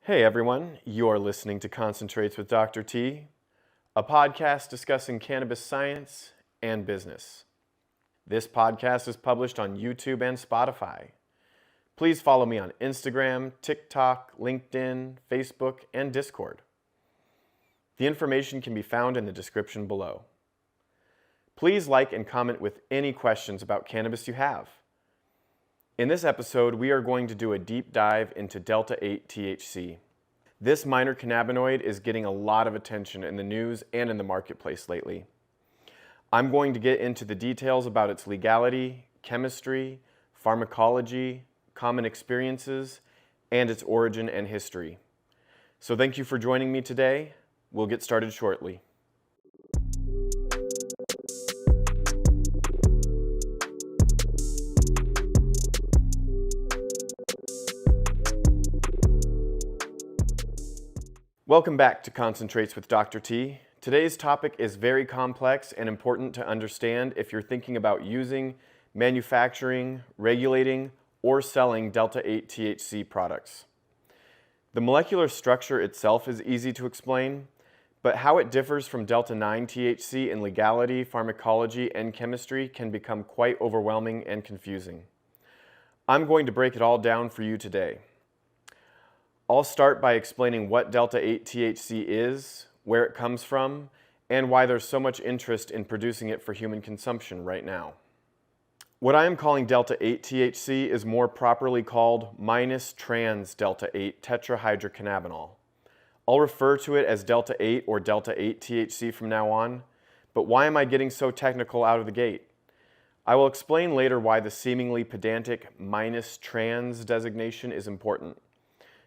Hey everyone, you're listening to Concentrates with Dr. T, a podcast discussing cannabis science and business. This podcast is published on YouTube and Spotify. Please follow me on Instagram, TikTok, LinkedIn, Facebook, and Discord. The information can be found in the description below. Please like and comment with any questions about cannabis you have. In this episode, we are going to do a deep dive into Delta-8 THC. This minor cannabinoid is getting a lot of attention in the news and in the marketplace lately. I'm going to get into the details about its legality, chemistry, pharmacology, common experiences, and its origin and history. So thank you for joining me today. We'll get started shortly. Welcome back to Concentrates with Dr. T. Today's topic is very complex and important to understand if you're thinking about using, manufacturing, regulating, or selling Delta-8 THC products. The molecular structure itself is easy to explain, but how it differs from Delta-9 THC in legality, pharmacology, and chemistry can become quite overwhelming and confusing. I'm going to break it all down for you today. I'll start by explaining what Delta-8 THC is, where it comes from, and why there's so much interest in producing it for human consumption right now. What I am calling Delta-8 THC is more properly called -trans Delta-8 tetrahydrocannabinol. I'll refer to it as Delta-8 or Delta-8 THC from now on, but why am I getting so technical out of the gate? I will explain later why the seemingly pedantic -trans designation is important.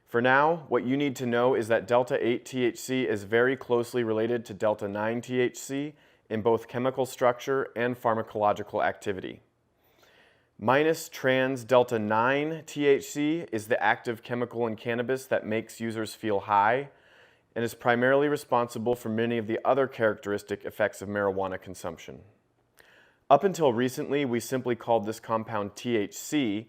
For now, what you need to know is that Delta-8 THC is very closely related to Delta-9 THC in both chemical structure and pharmacological activity. -trans Delta-9 THC is the active chemical in cannabis that makes users feel high and is primarily responsible for many of the other characteristic effects of marijuana consumption. Up until recently, we simply called this compound THC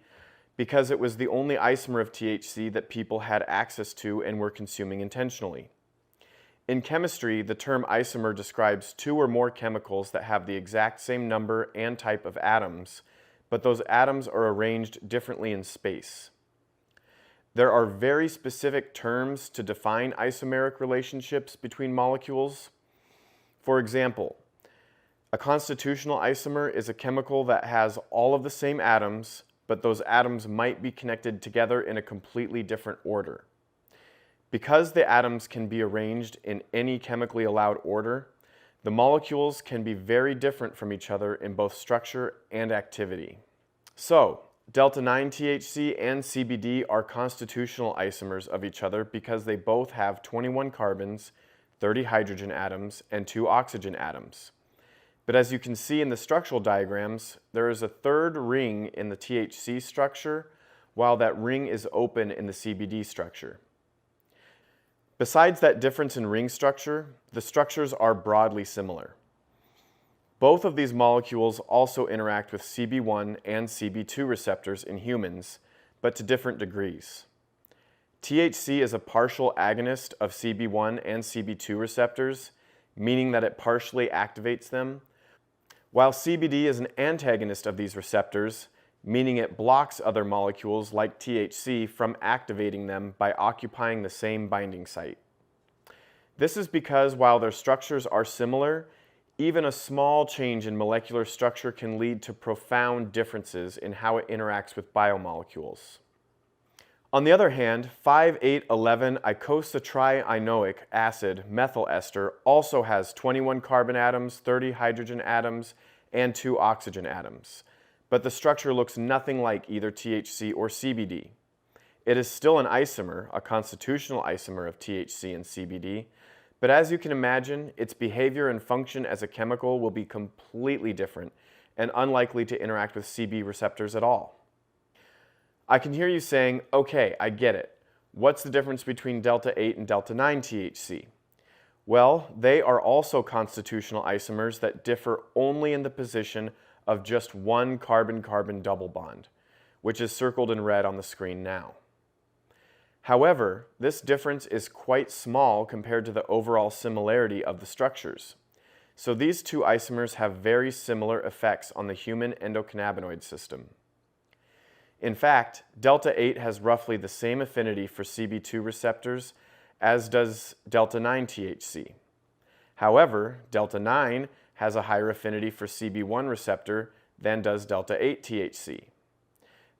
because it was the only isomer of THC that people had access to and were consuming intentionally. In chemistry, the term isomer describes two or more chemicals that have the exact same number and type of atoms, but those atoms are arranged differently in space. There are very specific terms to define isomeric relationships between molecules. For example, a constitutional isomer is a chemical that has all of the same atoms, but those atoms might be connected together in a completely different order. Because the atoms can be arranged in any chemically allowed order, the molecules can be very different from each other in both structure and activity. So, Delta-9 THC and CBD are constitutional isomers of each other because they both have 21 carbons, 30 hydrogen atoms, and 2 oxygen atoms. But as you can see in the structural diagrams, there is a third ring in the THC structure, while that ring is open in the CBD structure. Besides that difference in ring structure, the structures are broadly similar. Both of these molecules also interact with CB1 and CB2 receptors in humans, but to different degrees. THC is a partial agonist of CB1 and CB2 receptors, meaning that it partially activates them, while CBD is an antagonist of these receptors, meaning it blocks other molecules like THC from activating them by occupying the same binding site. This is because while their structures are similar, even a small change in molecular structure can lead to profound differences in how it interacts with biomolecules. On the other hand, 5,8,11-icosaptrienoic acid methyl ester also has 21 carbon atoms, 30 hydrogen atoms, and 2 oxygen atoms. But the structure looks nothing like either THC or CBD. It is still an isomer, a constitutional isomer of THC and CBD, but as you can imagine, its behavior and function as a chemical will be completely different and unlikely to interact with CB receptors at all. I can hear you saying, okay, I get it. What's the difference between Delta-8 and Delta-9 THC? Well, they are also constitutional isomers that differ only in the position of just one carbon-carbon double bond, which is circled in red on the screen now. However, this difference is quite small compared to the overall similarity of the structures. So these two isomers have very similar effects on the human endocannabinoid system. In fact, Delta-8 has roughly the same affinity for CB2 receptors as does Delta-9 THC. However, Delta-9 has a higher affinity for CB1 receptor than does Delta-8 THC.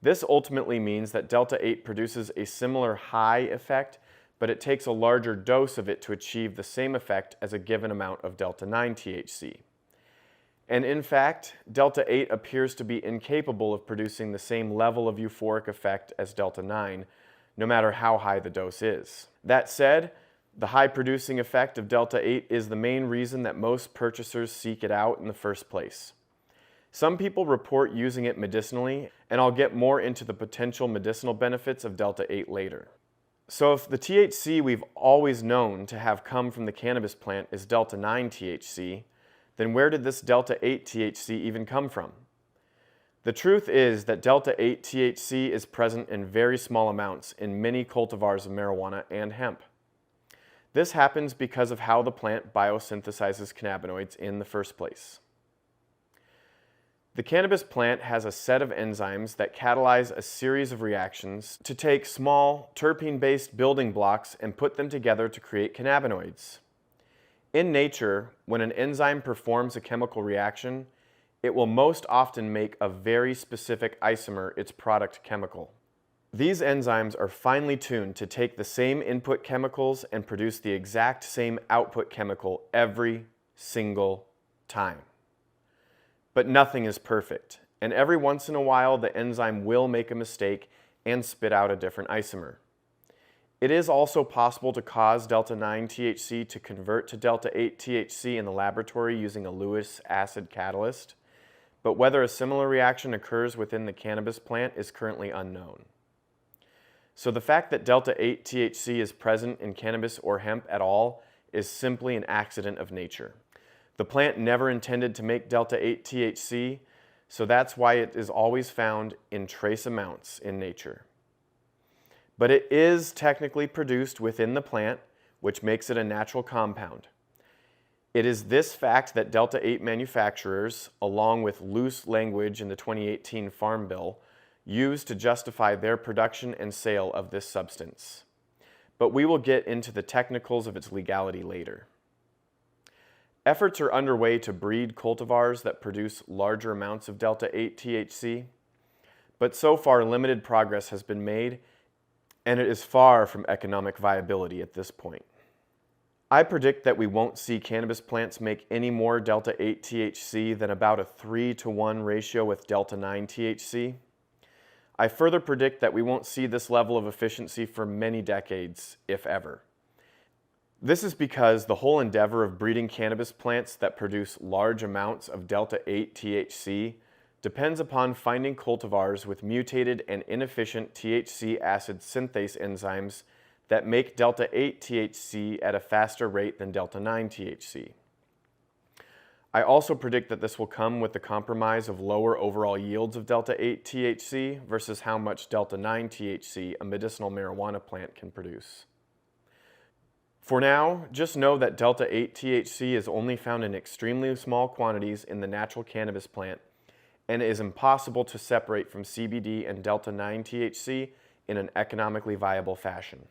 This ultimately means that Delta-8 produces a similar high effect, but it takes a larger dose of it to achieve the same effect as a given amount of Delta-9 THC. And in fact, Delta-8 appears to be incapable of producing the same level of euphoric effect as Delta-9, no matter how high the dose is. That said, the high producing effect of Delta-8 is the main reason that most purchasers seek it out in the first place. Some people report using it medicinally, and I'll get more into the potential medicinal benefits of Delta-8 later. So if the THC we've always known to have come from the cannabis plant is Delta-9 THC, then where did this Delta-8 THC even come from? The truth is that Delta-8 THC is present in very small amounts in many cultivars of marijuana and hemp. This happens because of how the plant biosynthesizes cannabinoids in the first place. The cannabis plant has a set of enzymes that catalyze a series of reactions to take small terpene-based building blocks and put them together to create cannabinoids. In nature, when an enzyme performs a chemical reaction, it will most often make a very specific isomer its product chemical. These enzymes are finely tuned to take the same input chemicals and produce the exact same output chemical every single time. But nothing is perfect, and every once in a while the enzyme will make a mistake and spit out a different isomer. It is also possible to cause Delta-9 THC to convert to Delta-8 THC in the laboratory using a Lewis acid catalyst, but whether a similar reaction occurs within the cannabis plant is currently unknown. So the fact that Delta-8 THC is present in cannabis or hemp at all is simply an accident of nature. The plant never intended to make Delta-8 THC, so that's why it is always found in trace amounts in nature. But it is technically produced within the plant, which makes it a natural compound. It is this fact that Delta-8 manufacturers, along with loose language in the 2018 Farm Bill, use to justify their production and sale of this substance. But we will get into the technicals of its legality later. Efforts are underway to breed cultivars that produce larger amounts of Delta-8 THC, but so far limited progress has been made, and it is far from economic viability at this point. I predict that we won't see cannabis plants make any more Delta-8 THC than about a 3-to-1 ratio with Delta-9 THC. I further predict that we won't see this level of efficiency for many decades, if ever. This is because the whole endeavor of breeding cannabis plants that produce large amounts of Delta-8 THC depends upon finding cultivars with mutated and inefficient THC acid synthase enzymes that make Delta-8 THC at a faster rate than Delta-9 THC. I also predict that this will come with the compromise of lower overall yields of Delta-8 THC versus how much Delta-9 THC a medicinal marijuana plant can produce. For now, just know that Delta-8 THC is only found in extremely small quantities in the natural cannabis plant, and it is impossible to separate from CBD and Delta-9 THC in an economically viable fashion.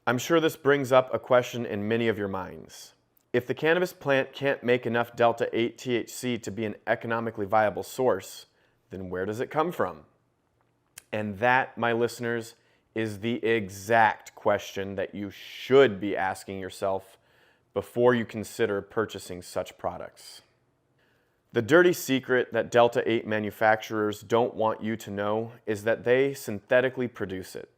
I'm sure this brings up a question in many of your minds. If the cannabis plant can't make enough Delta-8 THC to be an economically viable source, then where does it come from? And that, my listeners, is the exact question that you should be asking yourself before you consider purchasing such products. The dirty secret that Delta-8 manufacturers don't want you to know is that they synthetically produce it.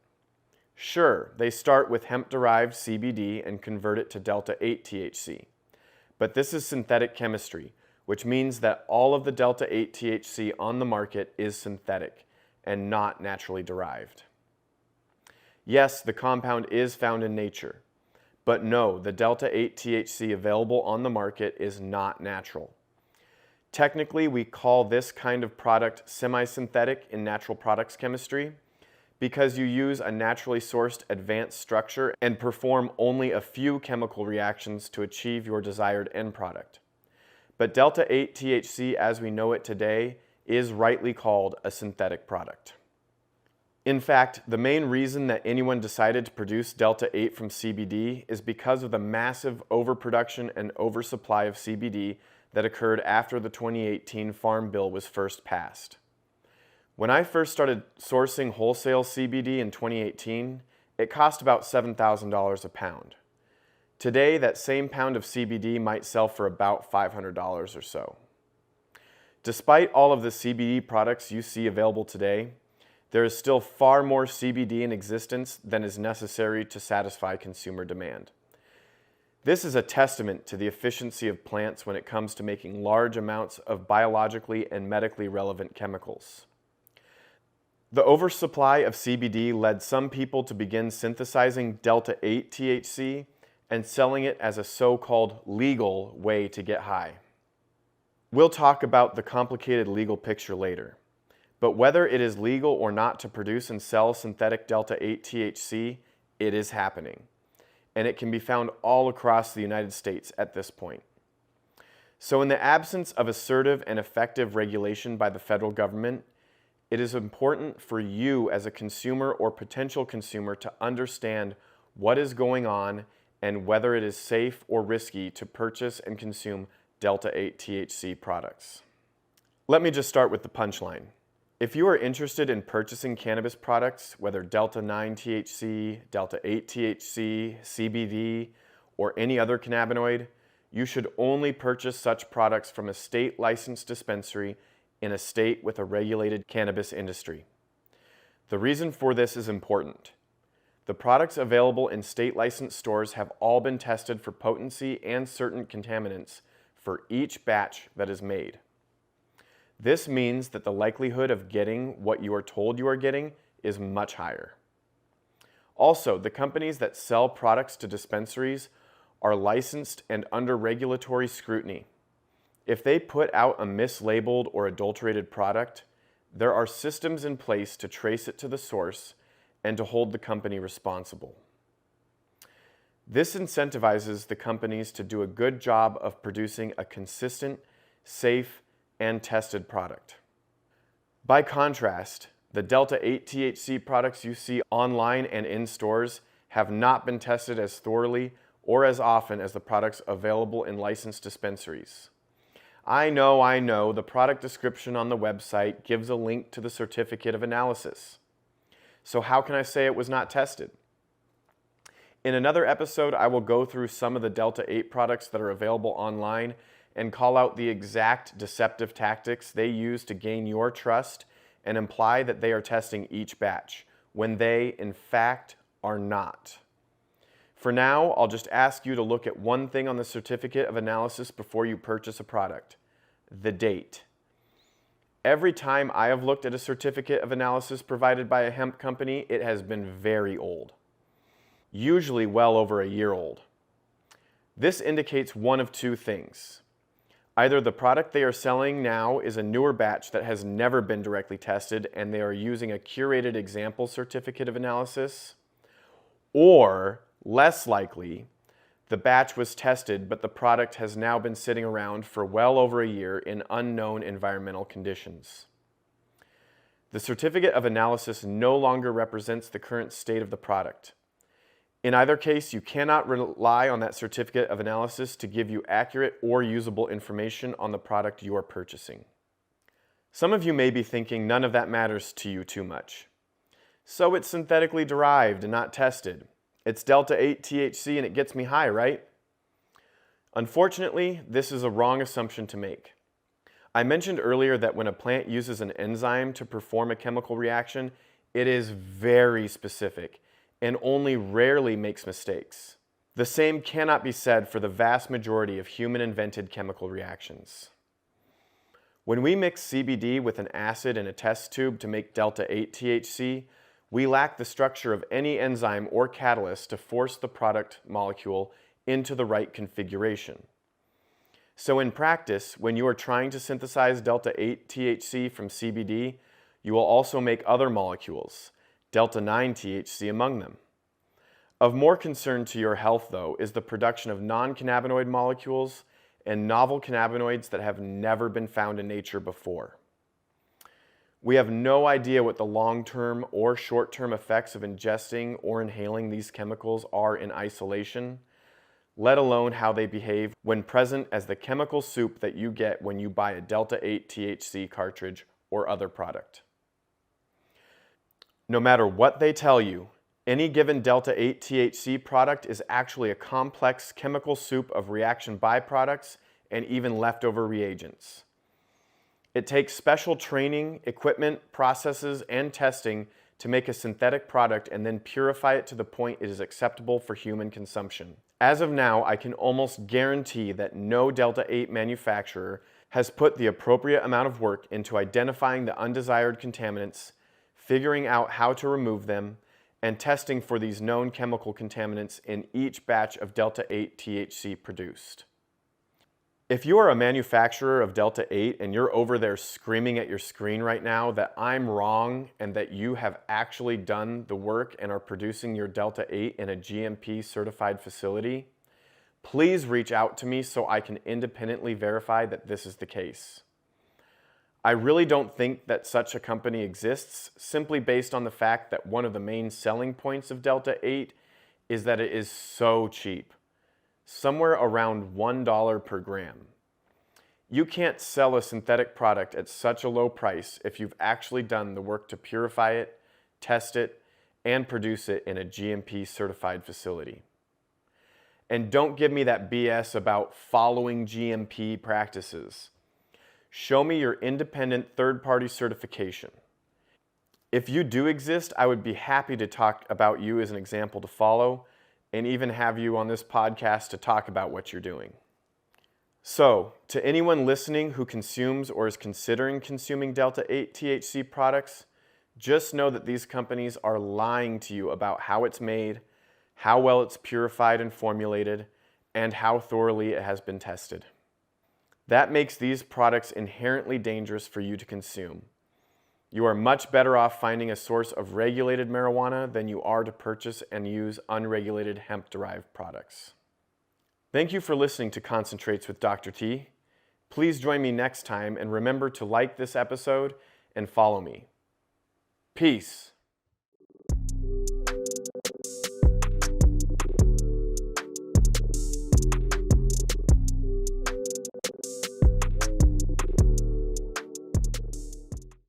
Sure, they start with hemp-derived CBD and convert it to Delta-8 THC. But this is synthetic chemistry, which means that all of the Delta-8 THC on the market is synthetic and not naturally derived. Yes, the compound is found in nature, but no, the Delta-8 THC available on the market is not natural. Technically, we call this kind of product semi-synthetic in natural products chemistry because you use a naturally sourced advanced structure and perform only a few chemical reactions to achieve your desired end product. But Delta-8 THC as we know it today is rightly called a synthetic product. In fact, the main reason that anyone decided to produce Delta-8 from CBD is because of the massive overproduction and oversupply of CBD that occurred after the 2018 Farm Bill was first passed. When I first started sourcing wholesale CBD in 2018, it cost about $7,000 a pound. Today, that same pound of CBD might sell for about $500 or so. Despite all of the CBD products you see available today, there is still far more CBD in existence than is necessary to satisfy consumer demand. This is a testament to the efficiency of plants when it comes to making large amounts of biologically and medically relevant chemicals. The oversupply of CBD led some people to begin synthesizing Delta-8 THC and selling it as a so-called legal way to get high. We'll talk about the complicated legal picture later, but whether it is legal or not to produce and sell synthetic Delta-8 THC, it is happening, and it can be found all across the United States at this point. So in the absence of assertive and effective regulation by the federal government, it is important for you as a consumer or potential consumer to understand what is going on and whether it is safe or risky to purchase and consume Delta-8 THC products. Let me just start with the punchline. If you are interested in purchasing cannabis products, whether Delta-9 THC, Delta-8 THC, CBD, or any other cannabinoid, you should only purchase such products from a state-licensed dispensary in a state with a regulated cannabis industry. The reason for this is important. The products available in state-licensed stores have all been tested for potency and certain contaminants for each batch that is made. This means that the likelihood of getting what you are told you are getting is much higher. Also, the companies that sell products to dispensaries are licensed and under regulatory scrutiny. If they put out a mislabeled or adulterated product, there are systems in place to trace it to the source and to hold the company responsible. This incentivizes the companies to do a good job of producing a consistent, safe, and tested product. By contrast, the Delta-8 THC products you see online and in stores have not been tested as thoroughly or as often as the products available in licensed dispensaries. I know, the product description on the website gives a link to the certificate of analysis. So how can I say it was not tested? In another episode, I will go through some of the Delta-8 products that are available online and call out the exact deceptive tactics they use to gain your trust and imply that they are testing each batch, when they, in fact, are not. For now, I'll just ask you to look at one thing on the certificate of analysis before you purchase a product: the date. Every time I have looked at a certificate of analysis provided by a hemp company, it has been very old, usually well over a year old. This indicates one of two things. Either the product they are selling now is a newer batch that has never been directly tested and they are using a curated example certificate of analysis, or, less likely, the batch was tested but the product has now been sitting around for well over a year in unknown environmental conditions. The certificate of analysis no longer represents the current state of the product. In either case, you cannot rely on that certificate of analysis to give you accurate or usable information on the product you are purchasing. Some of you may be thinking none of that matters to you too much. So it's synthetically derived and not tested. It's Delta-8 THC and it gets me high, right? Unfortunately, this is a wrong assumption to make. I mentioned earlier that when a plant uses an enzyme to perform a chemical reaction, it is very specific and only rarely makes mistakes. The same cannot be said for the vast majority of human-invented chemical reactions. When we mix CBD with an acid in a test tube to make Delta-8 THC, we lack the structure of any enzyme or catalyst to force the product molecule into the right configuration. So in practice, when you are trying to synthesize Delta-8 THC from CBD, you will also make other molecules, Delta-9 THC among them. Of more concern to your health, though, is the production of non-cannabinoid molecules and novel cannabinoids that have never been found in nature before. We have no idea what the long-term or short-term effects of ingesting or inhaling these chemicals are in isolation, let alone how they behave when present as the chemical soup that you get when you buy a Delta-8 THC cartridge or other product. No matter what they tell you, any given Delta-8 THC product is actually a complex chemical soup of reaction byproducts and even leftover reagents. It takes special training, equipment, processes, and testing to make a synthetic product and then purify it to the point it is acceptable for human consumption. As of now, I can almost guarantee that no Delta-8 manufacturer has put the appropriate amount of work into identifying the undesired contaminants, figuring out how to remove them, and testing for these known chemical contaminants in each batch of Delta-8 THC produced. If you are a manufacturer of Delta-8 and you're over there screaming at your screen right now that I'm wrong and that you have actually done the work and are producing your Delta-8 in a GMP certified facility, please reach out to me so I can independently verify that this is the case. I really don't think that such a company exists, simply based on the fact that one of the main selling points of Delta-8 is that it is so cheap, somewhere around $1 per gram. You can't sell a synthetic product at such a low price if you've actually done the work to purify it, test it, and produce it in a GMP certified facility. And don't give me that BS about following GMP practices. Show me your independent third-party certification. If you do exist, I would be happy to talk about you as an example to follow and even have you on this podcast to talk about what you're doing. So, to anyone listening who consumes or is considering consuming Delta-8 THC products, just know that these companies are lying to you about how it's made, how well it's purified and formulated, and how thoroughly it has been tested. That makes these products inherently dangerous for you to consume. You are much better off finding a source of regulated marijuana than you are to purchase and use unregulated hemp-derived products. Thank you for listening to Concentrates with Dr. T. Please join me next time and remember to like this episode and follow me. Peace.